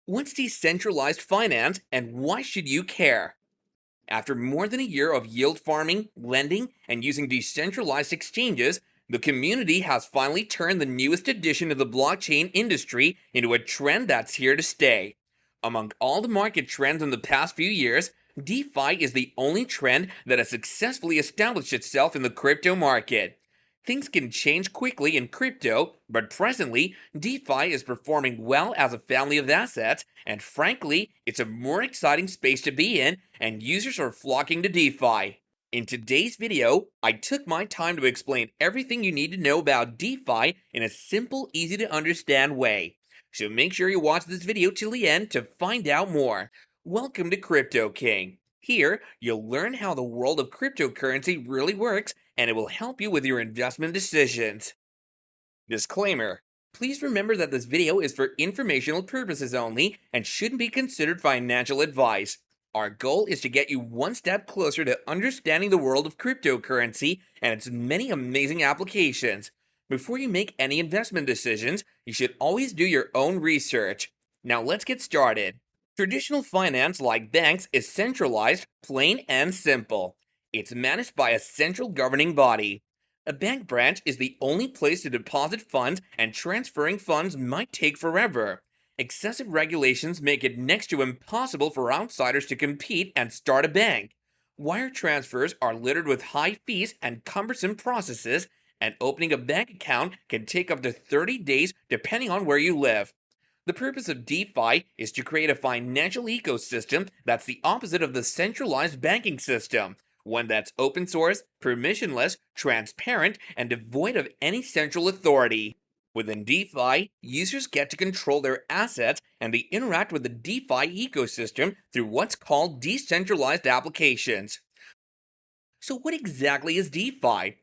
What's decentralized finance and why should you care? After more than a year of yield farming, lending, and using decentralized exchanges, the community has finally turned the newest addition of the blockchain industry into a trend that's here to stay. Among all the market trends in the past few years, DeFi is the only trend that has successfully established itself in the crypto market. Things can change quickly in crypto, but presently, DeFi is performing well as a family of assets, and frankly, it's a more exciting space to be in, and users are flocking to DeFi. In today's video, I took my time to explain everything you need to know about DeFi in a simple, easy to understand way. So make sure you watch this video till the end to find out more. Welcome to Crypto King. Here, you'll learn how the world of cryptocurrency really works, and it will help you with your investment decisions. Disclaimer. Please remember that this video is for informational purposes only and shouldn't be considered financial advice. Our goal is to get you one step closer to understanding the world of cryptocurrency and its many amazing applications. Before you make any investment decisions, you should always do your own research. Now let's get started. Traditional finance, like banks, is centralized, plain and simple. It's managed by a central governing body. A bank branch is the only place to deposit funds, and transferring funds might take forever. Excessive regulations make it next to impossible for outsiders to compete and start a bank. Wire transfers are littered with high fees and cumbersome processes, and opening a bank account can take up to 30 days depending on where you live. The purpose of DeFi is to create a financial ecosystem that's the opposite of the centralized banking system, one that's open source, permissionless, transparent, and devoid of any central authority. Within DeFi, users get to control their assets and they interact with the DeFi ecosystem through what's called decentralized applications. So, what exactly is DeFi?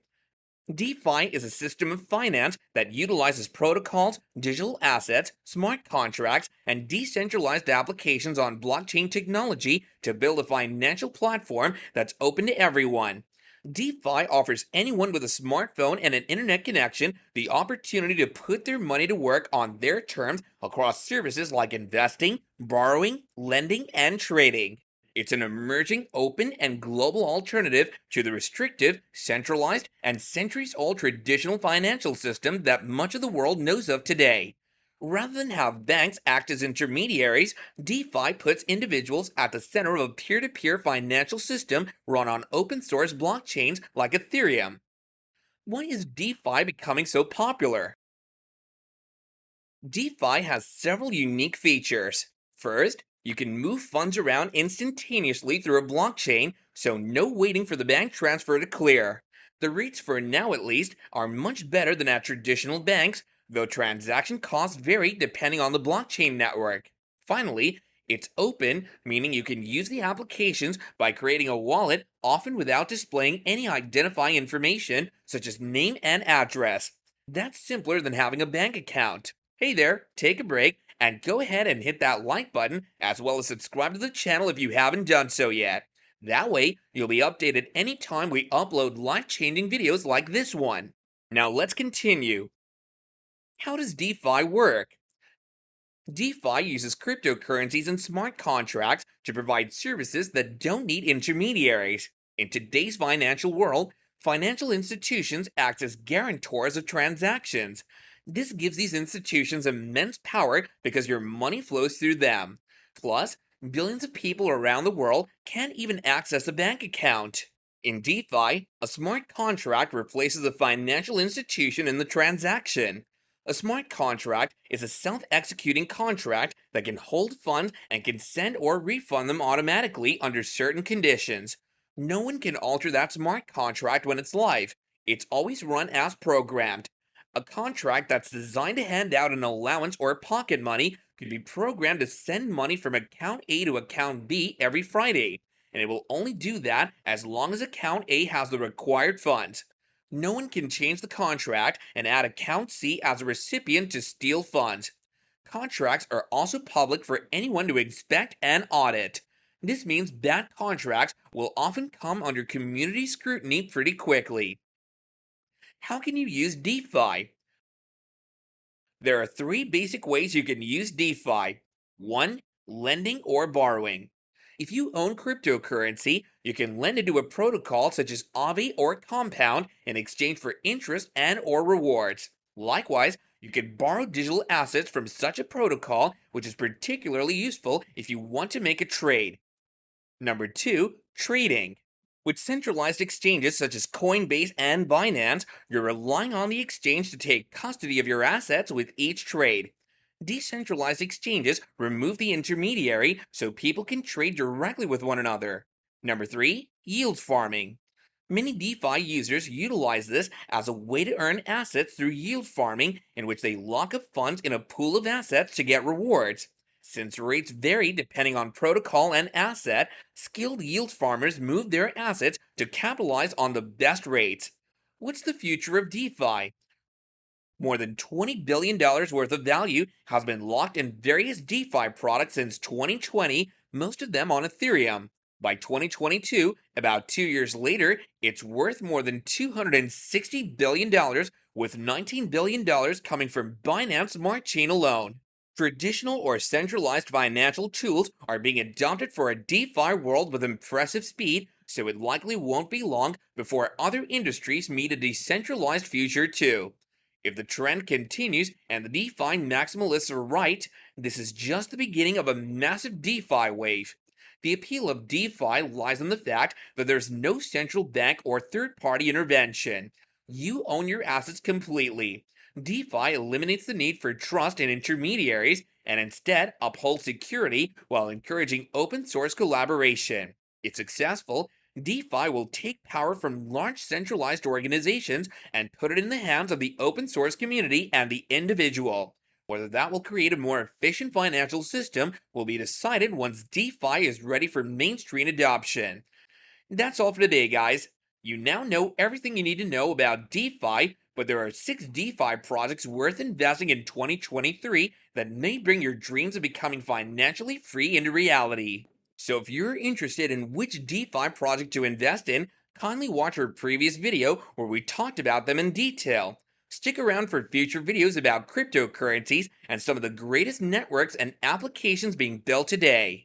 DeFi is a system of finance that utilizes protocols, digital assets, smart contracts, and decentralized applications on blockchain technology to build a financial platform that's open to everyone. DeFi offers anyone with a smartphone and an internet connection the opportunity to put their money to work on their terms across services like investing, borrowing, lending, and trading. It's an emerging, open, and global alternative to the restrictive, centralized, and centuries-old traditional financial system that much of the world knows of today. Rather than have banks act as intermediaries, DeFi puts individuals at the center of a peer-to-peer financial system run on open-source blockchains like Ethereum. Why is DeFi becoming so popular? DeFi has several unique features. First, you can move funds around instantaneously through a blockchain, so no waiting for the bank transfer to clear. The rates, for now at least, are much better than at traditional banks, though transaction costs vary depending on the blockchain network. Finally, it's open, meaning you can use the applications by creating a wallet, often without displaying any identifying information, such as name and address. That's simpler than having a bank account. Hey there, take a break and go ahead and hit that like button as well as subscribe to the channel if you haven't done so yet. That way, you'll be updated anytime we upload life-changing videos like this one. Now let's continue. How does DeFi work? DeFi uses cryptocurrencies and smart contracts to provide services that don't need intermediaries. In today's financial world, financial institutions act as guarantors of transactions. This gives these institutions immense power because your money flows through them. Plus, billions of people around the world can't even access a bank account. In DeFi, a smart contract replaces a financial institution in the transaction. A smart contract is a self-executing contract that can hold funds and can send or refund them automatically under certain conditions. No one can alter that smart contract when it's live. It's always run as programmed. A contract that's designed to hand out an allowance or pocket money could be programmed to send money from account A to account B every Friday, and it will only do that as long as account A has the required funds. No one can change the contract and add account C as a recipient to steal funds. Contracts are also public for anyone to inspect and audit. This means bad contracts will often come under community scrutiny pretty quickly. How can you use DeFi? There are three basic ways you can use DeFi. 1. Lending or borrowing. If you own cryptocurrency, you can lend into a protocol such as Aave or Compound in exchange for interest and or rewards. Likewise, you can borrow digital assets from such a protocol, which is particularly useful if you want to make a trade. Number 2, trading. With centralized exchanges such as Coinbase and Binance, you're relying on the exchange to take custody of your assets with each trade. Decentralized exchanges remove the intermediary so people can trade directly with one another. Number 3, yield farming. Many DeFi users utilize this as a way to earn assets through yield farming, in which they lock up funds in a pool of assets to get rewards. Since rates vary depending on protocol and asset, skilled yield farmers move their assets to capitalize on the best rates. What's the future of DeFi? More than $20 billion worth of value has been locked in various DeFi products since 2020, most of them on Ethereum. By 2022, about 2 years later, it's worth more than $260 billion, with $19 billion coming from Binance Smart Chain alone. Traditional or centralized financial tools are being adopted for a DeFi world with impressive speed, so it likely won't be long before other industries meet a decentralized future too. If the trend continues and the DeFi maximalists are right, this is just the beginning of a massive DeFi wave. The appeal of DeFi lies in the fact that there's no central bank or third party intervention. You own your assets completely. DeFi eliminates the need for trust in intermediaries and instead upholds security while encouraging open source collaboration. If successful, DeFi will take power from large centralized organizations and put it in the hands of the open source community and the individual. Whether that will create a more efficient financial system will be decided once DeFi is ready for mainstream adoption. That's all for today, guys. You now know everything you need to know about DeFi, but there are 6 DeFi projects worth investing in 2023 that may bring your dreams of becoming financially free into reality. So if you're interested in which DeFi project to invest in, kindly watch our previous video where we talked about them in detail. Stick around for future videos about cryptocurrencies and some of the greatest networks and applications being built today.